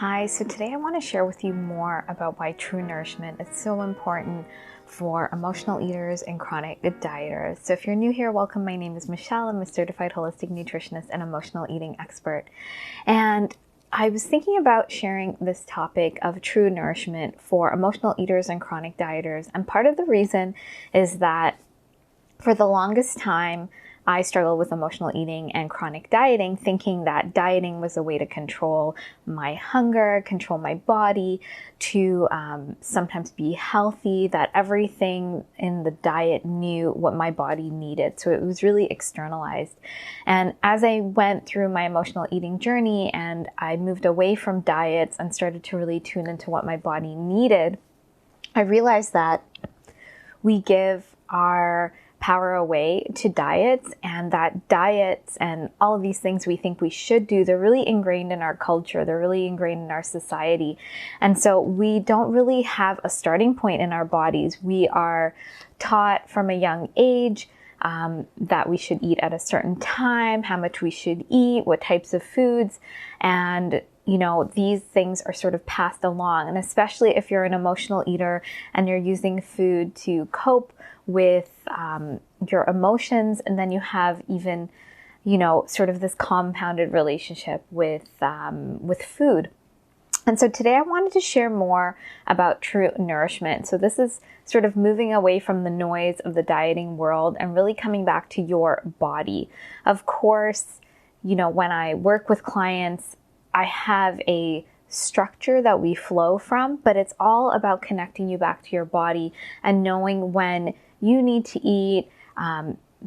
Hi, so today I want to share with you more about why true nourishment is so important for emotional eaters and chronic dieters. So if you're new here, welcome. My name is Michelle. I'm a certified holistic nutritionist and emotional eating expert. And I was thinking about sharing this topic of true nourishment for emotional eaters and chronic dieters. And part of the reason is that for the longest time, I struggled with emotional eating and chronic dieting, thinking that dieting was a way to control my hunger, control my body, to sometimes be healthy, that everything in the diet knew what my body needed. So it was really externalized. And as I went through my emotional eating journey and I moved away from diets and started to really tune into what my body needed, I realized that we give our power away to diets, and that diets and all of these things we think we should do, they're really ingrained in our culture. They're really ingrained in our society. And so we don't really have a starting point in our bodies. We are taught from a young age that we should eat at a certain time, how much we should eat, what types of foods. And these things are sort of passed along. And especially if you're an emotional eater and you're using food to cope with your emotions, and then you have even, sort of this compounded relationship with food. And so today I wanted to share more about true nourishment. So this is sort of moving away from the noise of the dieting world and really coming back to your body. Of course, when I work with clients, I have a structure that we flow from, but it's all about connecting you back to your body and knowing when you need to eat,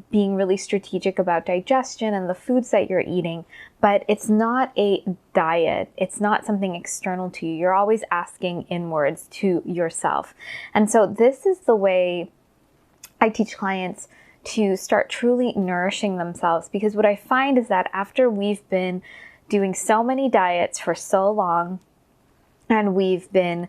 being really strategic about digestion and the foods that you're eating. But it's not a diet. It's not something external to you. You're always asking inwards to yourself. And so this is the way I teach clients to start truly nourishing themselves, because what I find is that after we've been doing so many diets for so long, and we've been,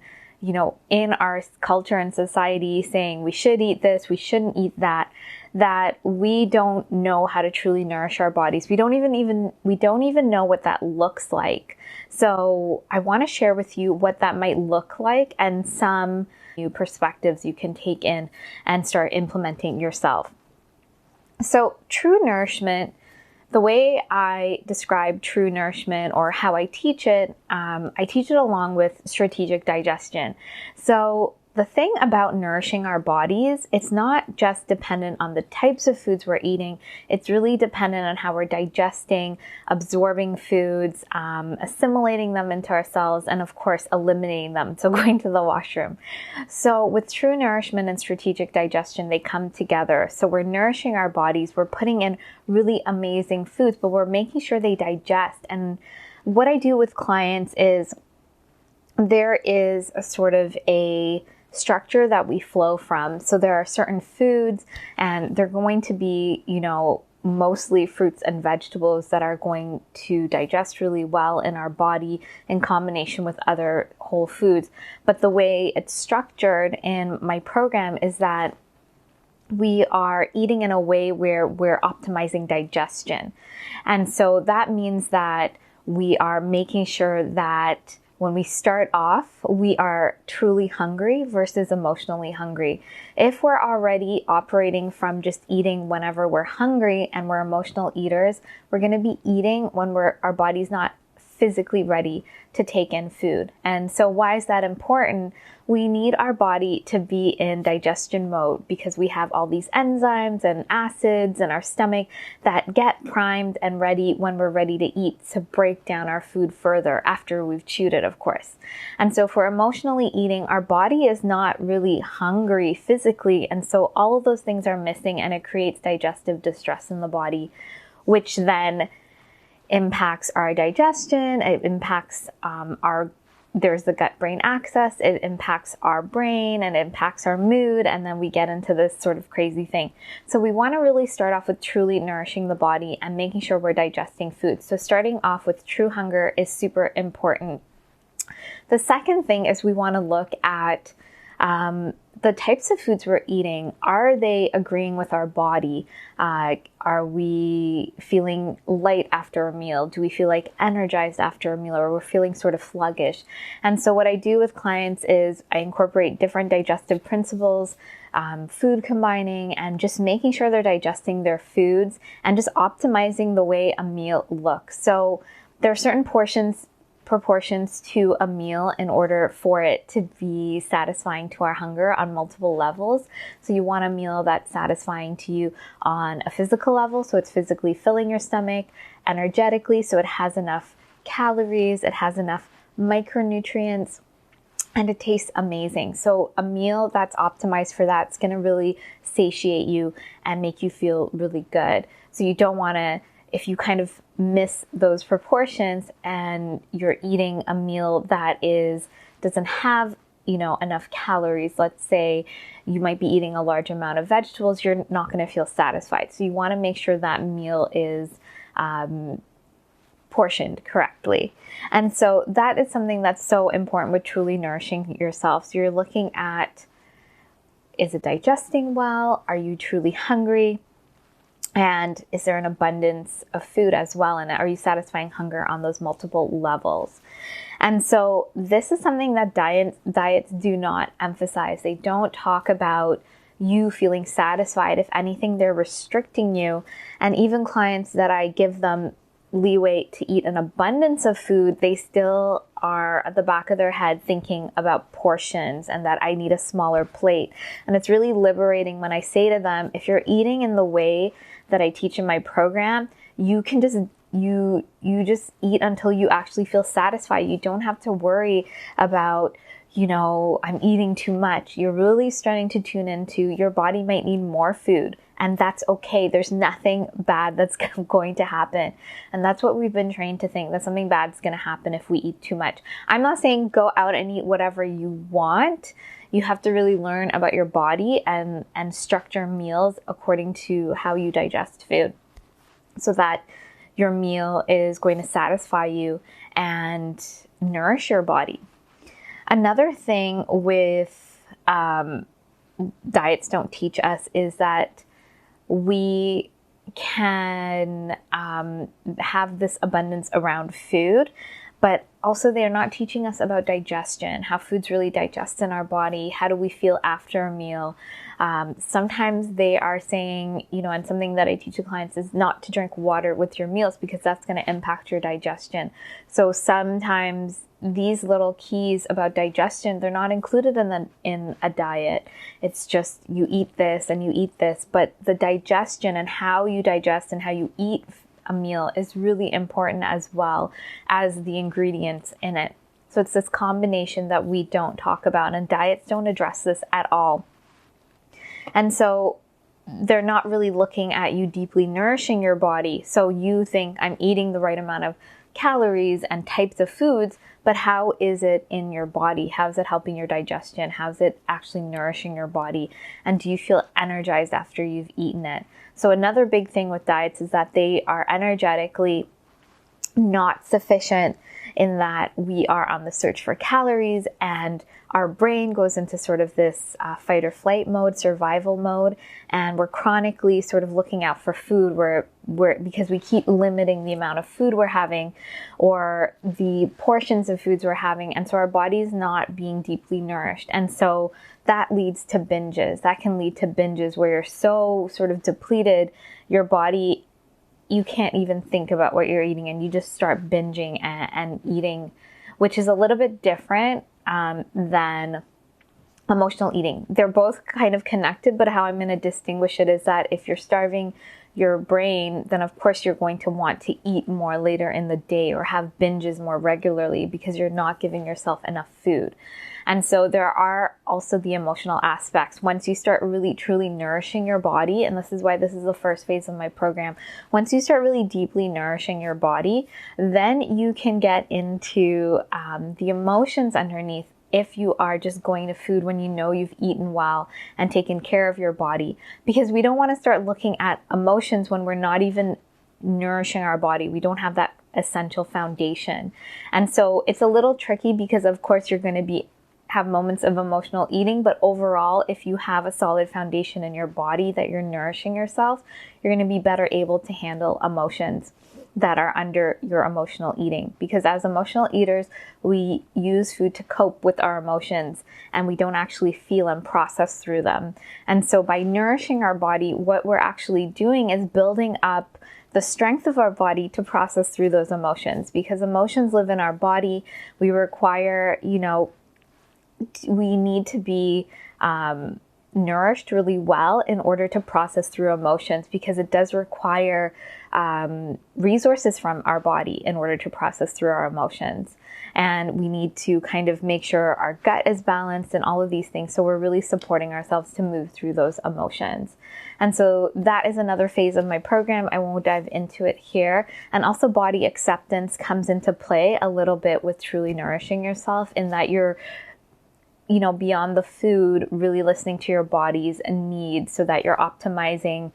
in our culture and society saying we should eat this, we shouldn't eat that, that we don't know how to truly nourish our bodies. We don't even know what that looks like. So I want to share with you what that might look like and some new perspectives you can take in and start implementing yourself. So true nourishment, the way I describe true nourishment, or how I teach it along with strategic digestion. So the thing about nourishing our bodies, it's not just dependent on the types of foods we're eating. It's really dependent on how we're digesting, absorbing foods, assimilating them into our cells, and of course, eliminating them. So going to the washroom. So with true nourishment and strategic digestion, they come together. So we're nourishing our bodies. We're putting in really amazing foods, but we're making sure they digest. And what I do with clients is there is a sort of a structure that we flow from. So there are certain foods, and they're going to be, mostly fruits and vegetables that are going to digest really well in our body in combination with other whole foods. But the way it's structured in my program is that we are eating in a way where we're optimizing digestion. And so that means that we are making sure that when we start off, we are truly hungry versus emotionally hungry. If we're already operating from just eating whenever we're hungry and we're emotional eaters, we're going to be eating when our body's not physically ready to take in food. And so why is that important? We need our body to be in digestion mode because we have all these enzymes and acids in our stomach that get primed and ready when we're ready to eat, to break down our food further after we've chewed it, of course. And so if we're emotionally eating, our body is not really hungry physically. And so all of those things are missing, and it creates digestive distress in the body, which then impacts our digestion. It impacts there's the gut-brain axis. It impacts our brain and it impacts our mood. And then we get into this sort of crazy thing. So we want to really start off with truly nourishing the body and making sure we're digesting food. So starting off with true hunger is super important. The second thing is we want to look at the types of foods we're eating, are they agreeing with our body? Are we feeling light after a meal? Do we feel like energized after a meal, or we're feeling sort of sluggish? And so what I do with clients is I incorporate different digestive principles, food combining, and just making sure they're digesting their foods and just optimizing the way a meal looks. So there are certain proportions to a meal in order for it to be satisfying to our hunger on multiple levels. So you want a meal that's satisfying to you on a physical level, so it's physically filling your stomach, energetically, so it has enough calories, it has enough micronutrients, and it tastes amazing. So a meal that's optimized for that is going to really satiate you and make you feel really good. So you don't want to, if you kind of miss those proportions and you're eating a meal that doesn't have, enough calories, let's say you might be eating a large amount of vegetables, you're not going to feel satisfied. So you want to make sure that meal is portioned correctly. And so that is something that's so important with truly nourishing yourself. So you're looking at, is it digesting well? Are you truly hungry? And is there an abundance of food as well? And are you satisfying hunger on those multiple levels? And so this is something that diets do not emphasize. They don't talk about you feeling satisfied. If anything, they're restricting you. And even clients that I give them leeway to eat an abundance of food, they still are at the back of their head thinking about portions and that I need a smaller plate. And it's really liberating when I say to them, if you're eating in the way that I teach in my program, you can just you just eat until you actually feel satisfied. You don't have to worry about, I'm eating too much. You're really starting to tune into your body might need more food, and that's okay. There's nothing bad that's going to happen. And that's what we've been trained to think, that something bad's going to happen if we eat too much. I'm not saying go out and eat whatever you want. You have to really learn about your body and structure meals according to how you digest food, so that your meal is going to satisfy you and nourish your body. Another thing with diets don't teach us is that we can have this abundance around food, but also they're not teaching us about digestion, how foods really digest in our body. How do we feel after a meal? Sometimes they are saying, and something that I teach the clients is not to drink water with your meals because that's going to impact your digestion. So sometimes these little keys about digestion, they're not included in a diet. It's just you eat this and you eat this, but the digestion and how you digest and how you eat a meal is really important as well as the ingredients in it. So it's this combination that we don't talk about, and diets don't address this at all. And so they're not really looking at you deeply nourishing your body. So you think I'm eating the right amount of calories and types of foods, but how is it in your body? How is it helping your digestion? How is it actually nourishing your body? And do you feel energized after you've eaten it? So another big thing with diets is that they are energetically not sufficient, in that we are on the search for calories and our brain goes into sort of this fight or flight mode, survival mode, and we're chronically sort of looking out for food because we keep limiting the amount of food we're having or the portions of foods we're having, and so our body's not being deeply nourished. And so that leads to binges. That can lead to binges where you're so sort of depleted, your body, you can't even think about what you're eating and you just start binging and eating, which is a little bit different than emotional eating. They're both kind of connected, but how I'm going to distinguish it is that if you're starving your brain, then of course you're going to want to eat more later in the day or have binges more regularly because you're not giving yourself enough food. And so there are also the emotional aspects. Once you start really truly nourishing your body, and this is why this is the first phase of my program, once you start really deeply nourishing your body, then you can get into the emotions underneath. If you are just going to food when you know you've eaten well and taken care of your body, because we don't want to start looking at emotions when we're not even nourishing our body. We don't have that essential foundation. And so it's a little tricky because of course you're going to be have moments of emotional eating, but overall, if you have a solid foundation in your body that you're nourishing yourself, you're going to be better able to handle emotions that are under your emotional eating. Because as emotional eaters, we use food to cope with our emotions and we don't actually feel and process through them. And so by nourishing our body, what we're actually doing is building up the strength of our body to process through those emotions, because emotions live in our body. We require, we need to be nourished really well in order to process through emotions, because it does require resources from our body in order to process through our emotions. And we need to kind of make sure our gut is balanced and all of these things. So we're really supporting ourselves to move through those emotions. And so that is another phase of my program. I won't dive into it here. And also body acceptance comes into play a little bit with truly nourishing yourself, in that you're beyond the food, really listening to your body's needs so that you're optimizing,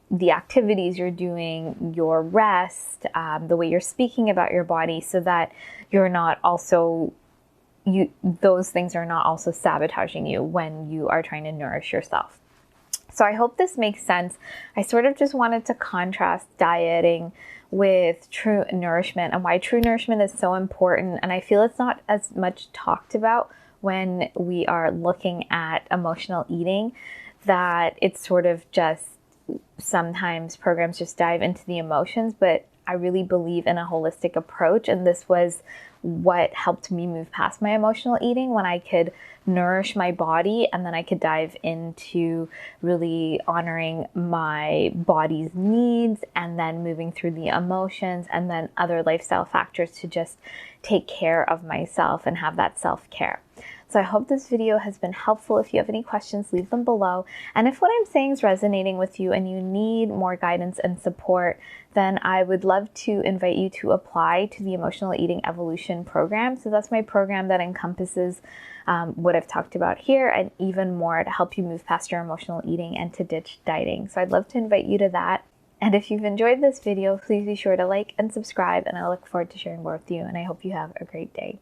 the activities you're doing, your rest, the way you're speaking about your body, so that you're not also, those things are not also sabotaging you when you are trying to nourish yourself. So I hope this makes sense. I sort of just wanted to contrast dieting with true nourishment and why true nourishment is so important. And I feel it's not as much talked about when we are looking at emotional eating, that it's sort of just sometimes programs just dive into the emotions, but I really believe in a holistic approach. And this was what helped me move past my emotional eating, when I could nourish my body and then I could dive into really honoring my body's needs and then moving through the emotions and then other lifestyle factors to just take care of myself and have that self-care. So I hope this video has been helpful. If you have any questions, leave them below. And if what I'm saying is resonating with you and you need more guidance and support, then I would love to invite you to apply to the Emotional Eating Evolution program. So that's my program that encompasses what I've talked about here and even more to help you move past your emotional eating and to ditch dieting. So I'd love to invite you to that. And if you've enjoyed this video, please be sure to like and subscribe, and I look forward to sharing more with you. And I hope you have a great day.